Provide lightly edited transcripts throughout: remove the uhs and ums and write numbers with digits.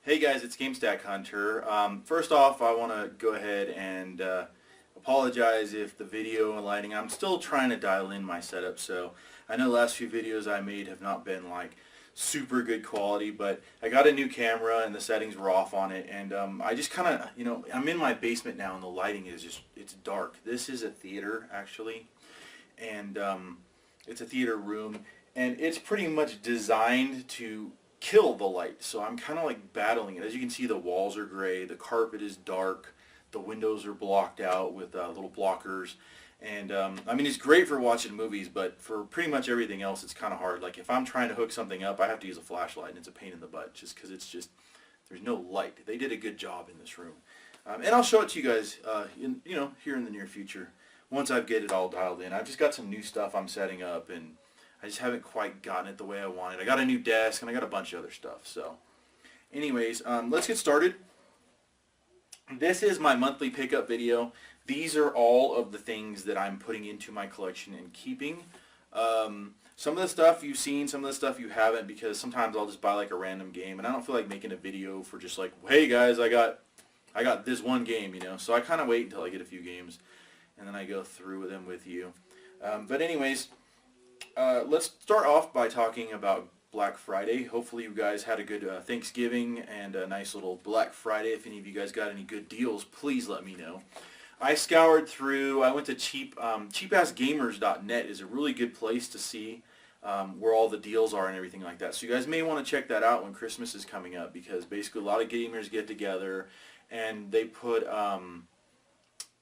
Hey guys, it's GameStack Hunter. First off, I want to go ahead and apologize if the video and lighting, I'm still trying to dial in my setup, so I know the last few videos I made have not been like super good quality, but I got a new camera and the settings were off on it, and I just kind of, I'm in my basement now and the lighting is just, it's dark. This is a theater actually, and it's a theater room, and it's pretty much designed to kill the light. So I'm kind of like battling it. As you can see, the walls are gray, the carpet is dark, the windows are blocked out with little blockers. And I mean, it's great for watching movies, but for pretty much everything else, it's kind of hard. Like if I'm trying to hook something up, I have to use a flashlight, and it's a pain in the butt just because it's just, there's no light. They did a good job in this room. And I'll show it to you guys, here in the near future, once I get it all dialed in. I've just got some new stuff I'm setting up, and I just haven't quite gotten it the way I wanted. I got a new desk, and I got a bunch of other stuff. So anyways, let's get started. This is my monthly pickup video. These are all of the things that I'm putting into my collection and keeping. Some of the stuff you've seen, some of the stuff you haven't, because sometimes I'll just buy like a random game, and I don't feel like making a video for just like, hey guys, I got this one game, So I kind of wait until I get a few games, and then I go through them with you. But anyways, let's start off by talking about Black Friday. Hopefully you guys had a good Thanksgiving and a nice little Black Friday. If any of you guys got any good deals, please let me know. I scoured through, I went to cheapassgamers.net is a really good place to see where all the deals are and everything like that. So you guys may want to check that out when Christmas is coming up, because basically a lot of gamers get together and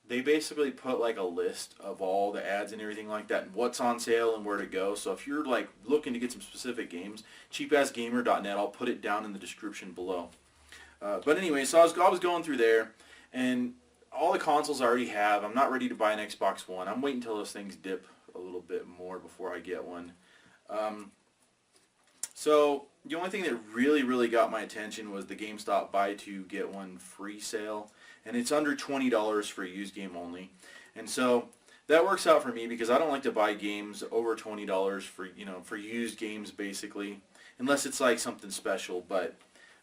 they basically put like a list of all the ads and everything like that and what's on sale and where to go. So if you're like looking to get some specific games, cheapassgamer.net, I'll put it down in the description below. But anyway, so I was going through there, and all the consoles I already have. I'm not ready to buy an Xbox One. I'm waiting until those things dip a little bit more before I get one. So the only thing that really got my attention was the GameStop buy two get one free sale, and it's under $20 for a used game only. And so that works out for me because I don't like to buy games over $20 for used games basically, unless it's like something special. But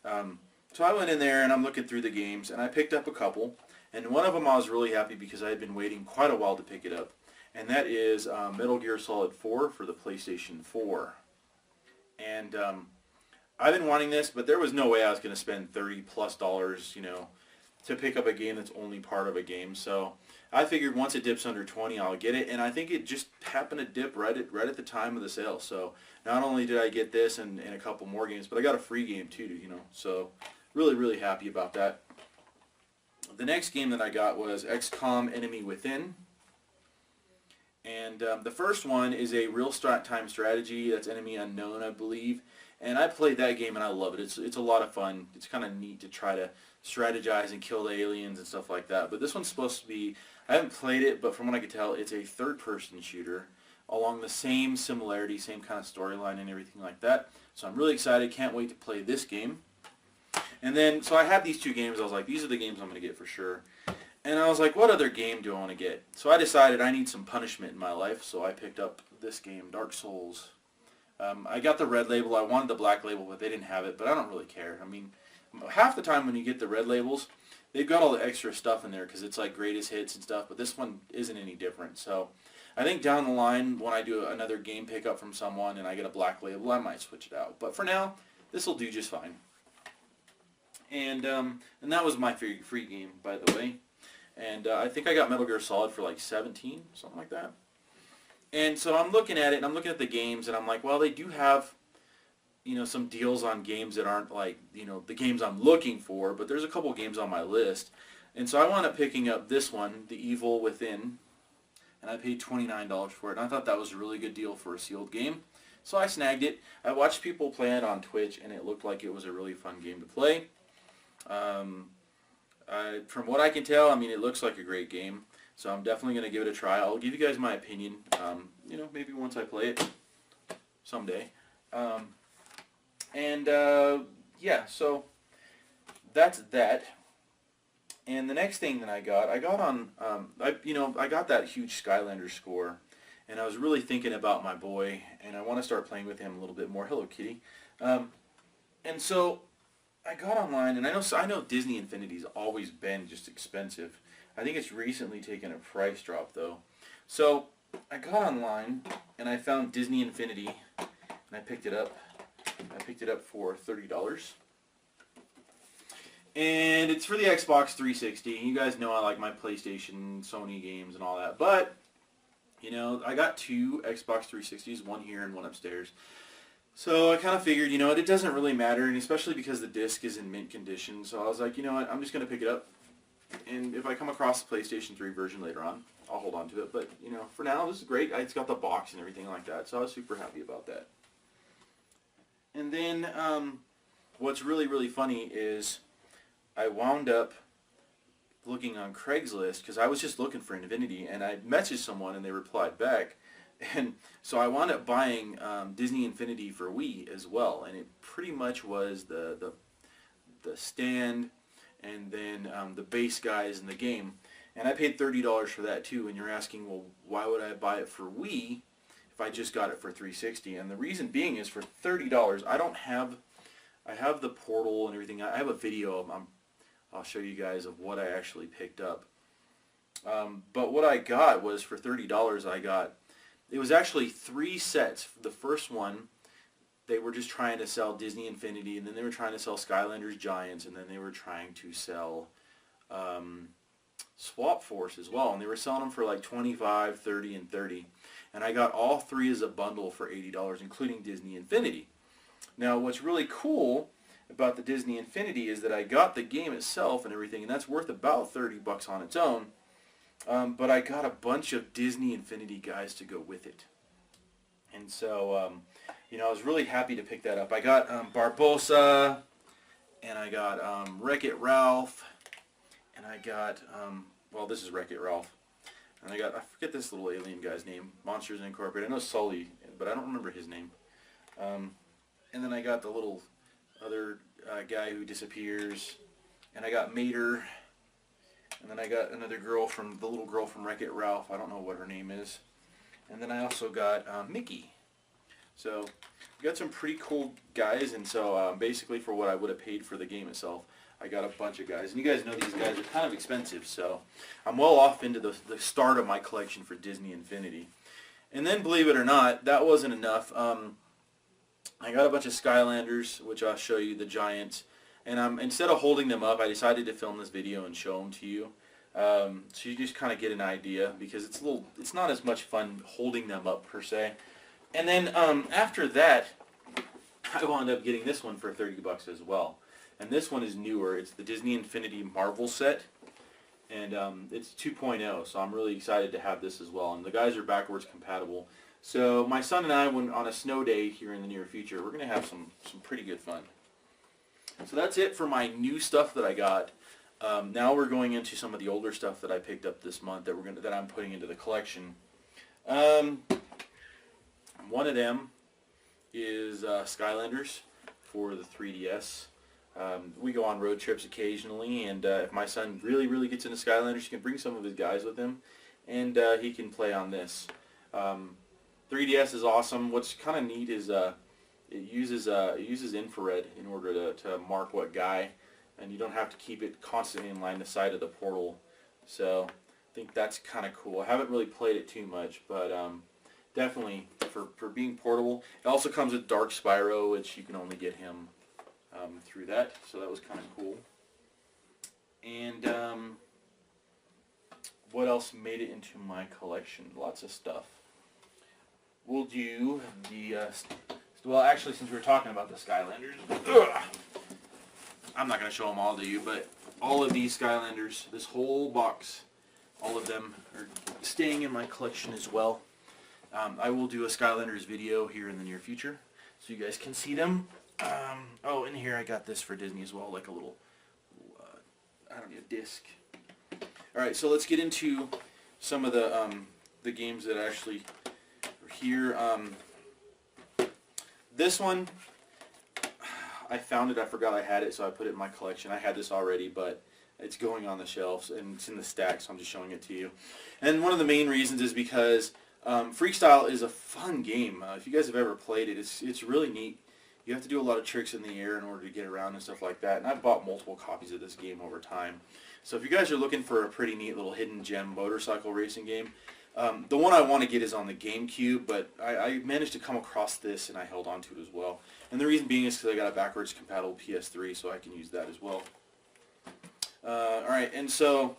so I went in there and I'm looking through the games, and I picked up a couple, and one of them I was really happy because I had been waiting quite a while to pick it up, and that is Metal Gear Solid 4 for the PlayStation 4. And I've been wanting this, but there was no way I was going to spend $30+, to pick up a game that's only part of a game. So I figured once it dips under 20, I'll get it, and I think it just happened to dip right at the time of the sale. So not only did I get this and a couple more games, but I got a free game too, So really happy about that. The next game that I got was XCOM Enemy Within. And the first one is a real-time strategy. That's Enemy Unknown, I believe. And I played that game and I love it. It's a lot of fun. It's kind of neat to try to strategize and kill the aliens and stuff like that. But this one's supposed to be, I haven't played it, but from what I could tell, it's a third-person shooter along the same similarity, same kind of storyline and everything like that. So I'm really excited. Can't wait to play this game. And then, so I had these two games. I was like, these are the games I'm going to get for sure. And I was like, what other game do I want to get? So I decided I need some punishment in my life, so I picked up this game, Dark Souls. I got the red label. I wanted the black label, but they didn't have it, but I don't really care. I mean, half the time when you get the red labels, they've got all the extra stuff in there because it's like greatest hits and stuff, but this one isn't any different. So I think down the line, when I do another game pickup from someone and I get a black label, I might switch it out. But for now, this will do just fine. And that was my free game, by the way. And I think I got Metal Gear Solid for like 17, something like that. And so I'm looking at it, and I'm looking at the games, and I'm like, well, they do have, some deals on games that aren't like, the games I'm looking for, but there's a couple games on my list. And so I wound up picking up this one, The Evil Within, and I paid $29 for it. And I thought that was a really good deal for a sealed game. So I snagged it. I watched people play it on Twitch, and it looked like it was a really fun game to play. From what I can tell, I mean, it looks like a great game, so I'm definitely going to give it a try. I'll give you guys my opinion, maybe once I play it someday. Yeah, so that's that. And the next thing that I got on, I got that huge Skylander score, and I was really thinking about my boy, and I want to start playing with him a little bit more. Hello, kitty. And so I got online, and I know Disney Infinity's always been just expensive. I think it's recently taken a price drop though. So I got online and I found Disney Infinity, and I picked it up. I picked it up for $30. And it's for the Xbox 360. You guys know I like my PlayStation, Sony games, and all that. But, you know, I got two Xbox 360s, one here and one upstairs. So I kind of figured, you know what, it doesn't really matter, and especially because the disc is in mint condition. So I was like, you know what, I'm just going to pick it up. And if I come across the PlayStation 3 version later on, I'll hold on to it. But, you know, for now, this is great. It's got the box and everything like that. So I was super happy about that. And then what's really, really funny is I wound up looking on Craigslist because I was just looking for Infinity, and I messaged someone and they replied back. And so I wound up buying Disney Infinity for Wii as well, and it pretty much was the stand and then the base guys in the game. And I paid $30 for that too, and you're asking, well, why would I buy it for Wii if I just got it for 360? And the reason being is for $30, I have the portal and everything. I have a video of I'll show you guys of what I actually picked up. But what I got was for $30, it was actually 3 sets. The first one, they were just trying to sell Disney Infinity, and then they were trying to sell Skylanders Giants, and then they were trying to sell Swap Force as well, and they were selling them for like $25, $30, and $30. And I got all 3 as a bundle for $80, including Disney Infinity. Now, what's really cool about the Disney Infinity is that I got the game itself and everything, and that's worth about $30 on its own. But I got a bunch of Disney Infinity guys to go with it. And so, you know, I was really happy to pick that up. I got Barbossa, and I got Wreck-It Ralph, and I got, well, this is Wreck-It Ralph. And I forget this little alien guy's name, Monsters Incorporated. I know Sully, but I don't remember his name. And then I got the little other guy who disappears, and I got Mater. And then I got another girl the little girl from Wreck-It Ralph. I don't know what her name is. And then I also got Mickey. So, we got some pretty cool guys. And so, basically for what I would have paid for the game itself, I got a bunch of guys. And you guys know these guys are kind of expensive. So, I'm well off into the start of my collection for Disney Infinity. And then, believe it or not, that wasn't enough. I got a bunch of Skylanders, which I'll show you, the Giants. And instead of holding them up, I decided to film this video and show them to you, so you just kind of get an idea, because it's not as much fun holding them up per se. And then after that, I wound up getting this one for $30 as well. And this one is newer. It's the Disney Infinity Marvel set, and it's 2.0. So I'm really excited to have this as well. And the guys are backwards compatible. So my son and I, when on a snow day here in the near future, we're gonna have some pretty good fun. So that's it for my new stuff that I got. Now we're going into some of the older stuff that I picked up this month that I'm putting into the collection. One of them is Skylanders for the 3DS. We go on road trips occasionally, and if my son really, really gets into Skylanders, he can bring some of his guys with him, and he can play on this. 3DS is awesome. What's kind of neat is it uses infrared in order to mark what guy, and you don't have to keep it constantly in line the side of the portal. So I think that's kind of cool. I haven't really played it too much, but definitely for being portable. It also comes with Dark Spyro, which you can only get him through that. So that was kind of cool. And what else made it into my collection? Lots of stuff. We'll do the... well, actually, since we were talking about the Skylanders, I'm not going to show them all to you, but all of these Skylanders, this whole box, all of them are staying in my collection as well. I will do a Skylanders video here in the near future, so you guys can see them. Oh, in here I got this for Disney as well, like a little I don't know, disc. Alright, so let's get into some of the games that actually are here. This one, I found it, I forgot I had it, so I put it in my collection. I had this already, but it's going on the shelves, and it's in the stack, so I'm just showing it to you. And one of the main reasons is because Freestyle is a fun game. If you guys have ever played it, it's really neat. You have to do a lot of tricks in the air in order to get around and stuff like that. And I've bought multiple copies of this game over time. So if you guys are looking for a pretty neat little hidden gem motorcycle racing game, the one I want to get is on the GameCube, but I managed to come across this and I held on to it as well. And the reason being is because I got a backwards compatible PS3, so I can use that as well. Alright, and so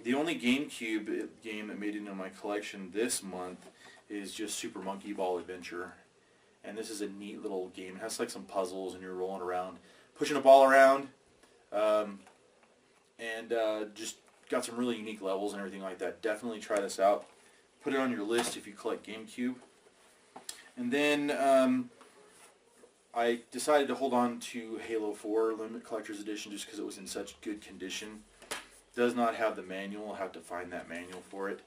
the only GameCube game that made it into my collection this month is just Super Monkey Ball Adventure. And this is a neat little game. It has like some puzzles and you're rolling around, pushing a ball around, and just got some really unique levels and everything like that. Definitely try this out. Put it on your list if you collect GameCube. And then I decided to hold on to Halo 4 Limited Collector's Edition just because it was in such good condition. Does not have the manual. I'll have to find that manual for it.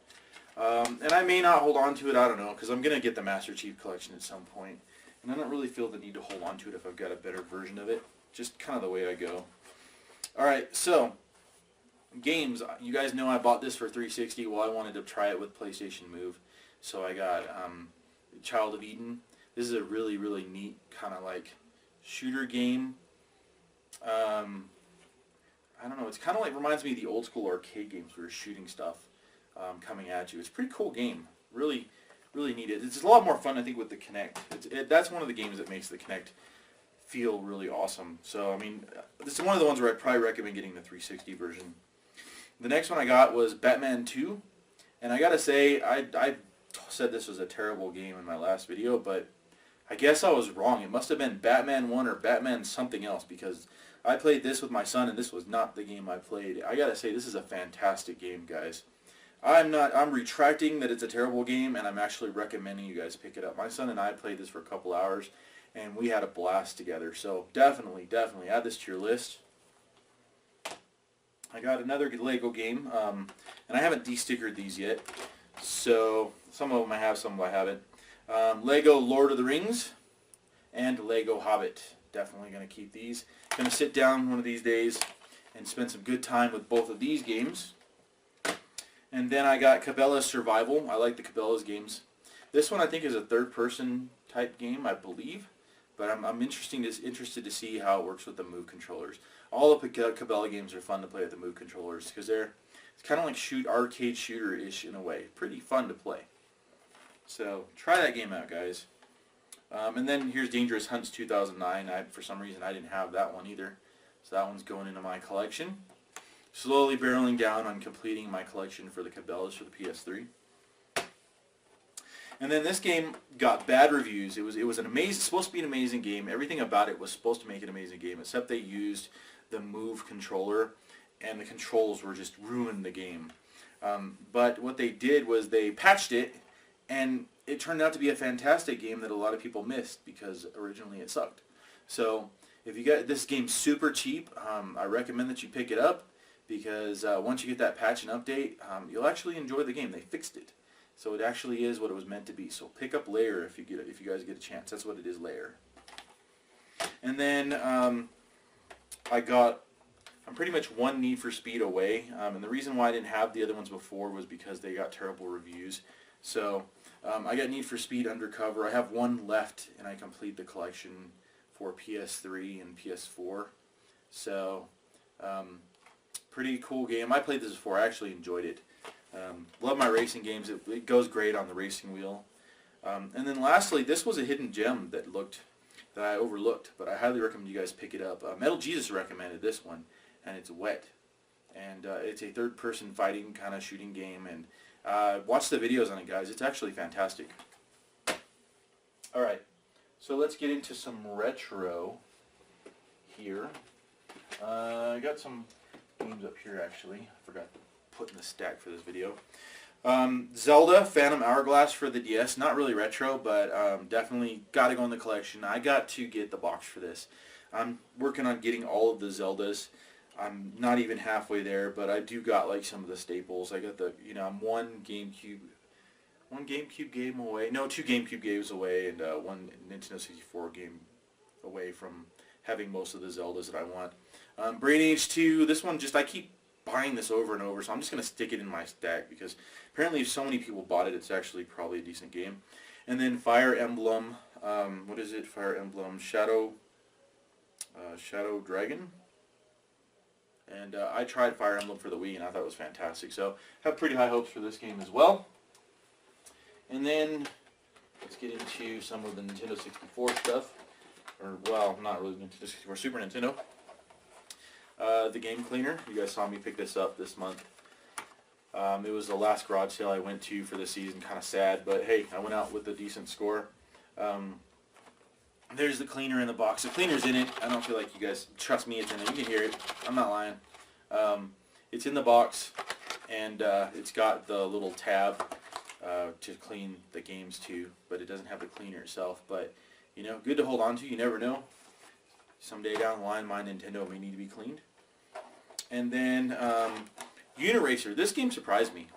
And I may not hold on to it, I don't know, because I'm going to get the Master Chief Collection at some point. And I don't really feel the need to hold on to it if I've got a better version of it. Just kind of the way I go. Alright, so, games. You guys know I bought this for 360. Well, I wanted to try it with PlayStation Move. So I got Child of Eden. This is a really, really neat kind of like shooter game. I don't know, it's kind of like, reminds me of the old school arcade games where you're shooting stuff coming at you. It's a pretty cool game. Really, really neat. It's a lot more fun, I think, with the Kinect. That's one of the games that makes the Kinect feel really awesome. So, I mean, this is one of the ones where I'd probably recommend getting the 360 version. The next one I got was Batman 2. And I gotta say, I said this was a terrible game in my last video, but I guess I was wrong. It must have been Batman 1 or Batman something else, because I played this with my son and this was not the game I played. I gotta say, this is a fantastic game, guys. I'm retracting that it's a terrible game, and I'm actually recommending you guys pick it up. My son and I played this for a couple hours, and we had a blast together. So definitely, definitely add this to your list. I got another Lego game, and I haven't de-stickered these yet. So some of them I have, some of them I haven't. Lego Lord of the Rings and Lego Hobbit. Definitely going to keep these. Going to sit down one of these days and spend some good time with both of these games. And then I got Cabela's Survival. I like the Cabela's games. This one I think is a third-person type game, I believe. But I'm interested to see how it works with the Move controllers. All the Cabela games are fun to play with the Move controllers because it's kind of like arcade shooter-ish in a way. Pretty fun to play. So try that game out, guys. And then here's Dangerous Hunts 2009. For some reason I didn't have that one either. So that one's going into my collection. Slowly barreling down on completing my collection for the Cabela's for the PS3. And then this game got bad reviews. It was supposed to be an amazing game. Everything about it was supposed to make it an amazing game, except they used the Move controller, and the controls were just ruined the game. But what they did was they patched it, and it turned out to be a fantastic game that a lot of people missed because originally it sucked. So if you got this game super cheap, I recommend that you pick it up because once you get that patch and update, you'll actually enjoy the game. They fixed it. So it actually is what it was meant to be. So pick up Lair if you guys get a chance. That's what it is, Lair. And then I'm pretty much one Need for Speed away. And the reason why I didn't have the other ones before was because they got terrible reviews. So I got Need for Speed Undercover. I have one left, and I complete the collection for PS3 and PS4. So pretty cool game. I played this before. I actually enjoyed it. Love my racing games. It goes great on the racing wheel. And then lastly, this was a hidden gem that I overlooked, but I highly recommend you guys pick it up. Metal Jesus recommended this one, and it's Wet. And it's a third-person fighting kind of shooting game, and watch the videos on it, guys. It's actually fantastic. Alright, so let's get into some retro here. I got some games up here, actually. I forgot to put in the stack for this video. Zelda Phantom Hourglass for the DS. Not really retro, but definitely got to go in the collection. I got to get the box for this. I'm working on getting all of the Zeldas. I'm not even halfway there, but I do got like some of the staples. I got the, I'm one GameCube game away. No, 2 GameCube games away, and one Nintendo 64 game away from having most of the Zeldas that I want. Brain Age 2. This one I keep buying this over and over, so I'm just going to stick it in my stack because apparently if so many people bought it, it's actually probably a decent game. And then Fire Emblem what is it? Fire Emblem Shadow Dragon. And I tried Fire Emblem for the Wii, and I thought it was fantastic. So have pretty high hopes for this game as well. And then let's get into some of the Nintendo 64 stuff. Or, well, not really Nintendo 64, Super Nintendo. The Game Cleaner. You guys saw me pick this up this month. It was the last garage sale I went to for the season. Kind of sad, but hey, I went out with a decent score. There's the cleaner in the box. The cleaner's in it. I don't feel like you guys trust me. It's in there. You can hear it. I'm not lying. It's in the box, and it's got the little tab to clean the games to, but it doesn't have the cleaner itself. But, you know, good to hold on to. You never know. Someday down the line, my Nintendo may need to be cleaned. And then Uniracer. This game surprised me.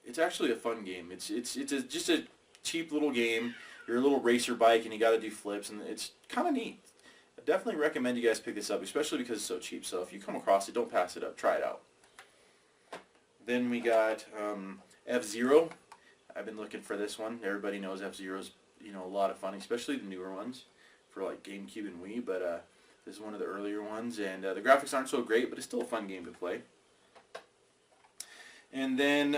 It's actually a fun game. It's just a cheap little game. You're a little racer bike and you got to do flips, and it's kind of neat. I definitely recommend you guys pick this up, especially because it's so cheap. So if you come across it, don't pass it up. Try it out. Then we got F-Zero. I've been looking for this one. Everybody knows F-Zero's, you know, a lot of fun, especially the newer ones for like GameCube and Wii. But this is one of the earlier ones, and the graphics aren't so great, but it's still a fun game to play. And then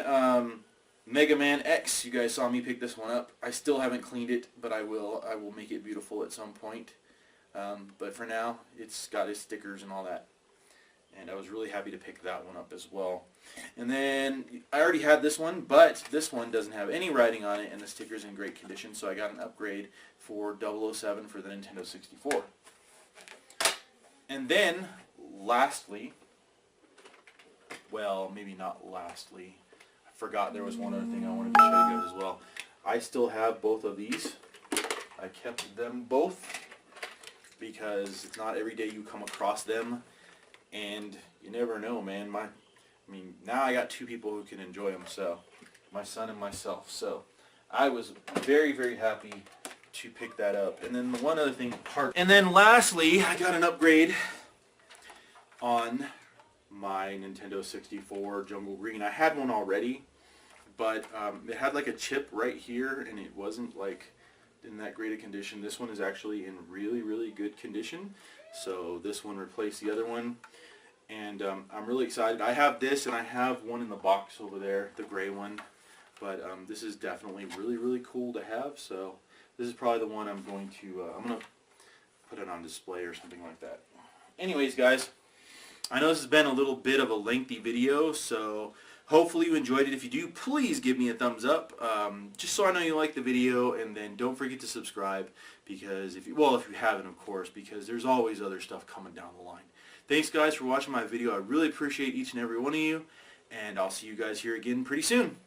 Mega Man X. You guys saw me pick this one up. I still haven't cleaned it, but I will. I will make it beautiful at some point. But for now, it's got its stickers and all that. And I was really happy to pick that one up as well. And then I already had this one, but this one doesn't have any writing on it, and the sticker's in great condition, so I got an upgrade for 007 for the Nintendo 64. And then, lastly, well, maybe not lastly, I forgot there was one other thing I wanted to show you guys as well. I still have both of these. I kept them both because it's not every day you come across them, and you never know, man. I mean, now I got two people who can enjoy them, so my son and myself. So I was very, very happy to pick that up. And then the one other thing, and then lastly, I got an upgrade on my Nintendo 64 Jungle Green. I had one already, but it had like a chip right here, and it wasn't like in that great a condition. This one is actually in really, really good condition. So this one replaced the other one, and I'm really excited. I have this, and I have one in the box over there, the gray one. But this is definitely really, really cool to have. So this is probably the one I'm going to put it on display or something like that. Anyways, guys, I know this has been a little bit of a lengthy video, so hopefully you enjoyed it. If you do, please give me a thumbs up, just so I know you like the video, and then don't forget to subscribe, because if you haven't, of course, because there's always other stuff coming down the line. Thanks, guys, for watching my video. I really appreciate each and every one of you, and I'll see you guys here again pretty soon.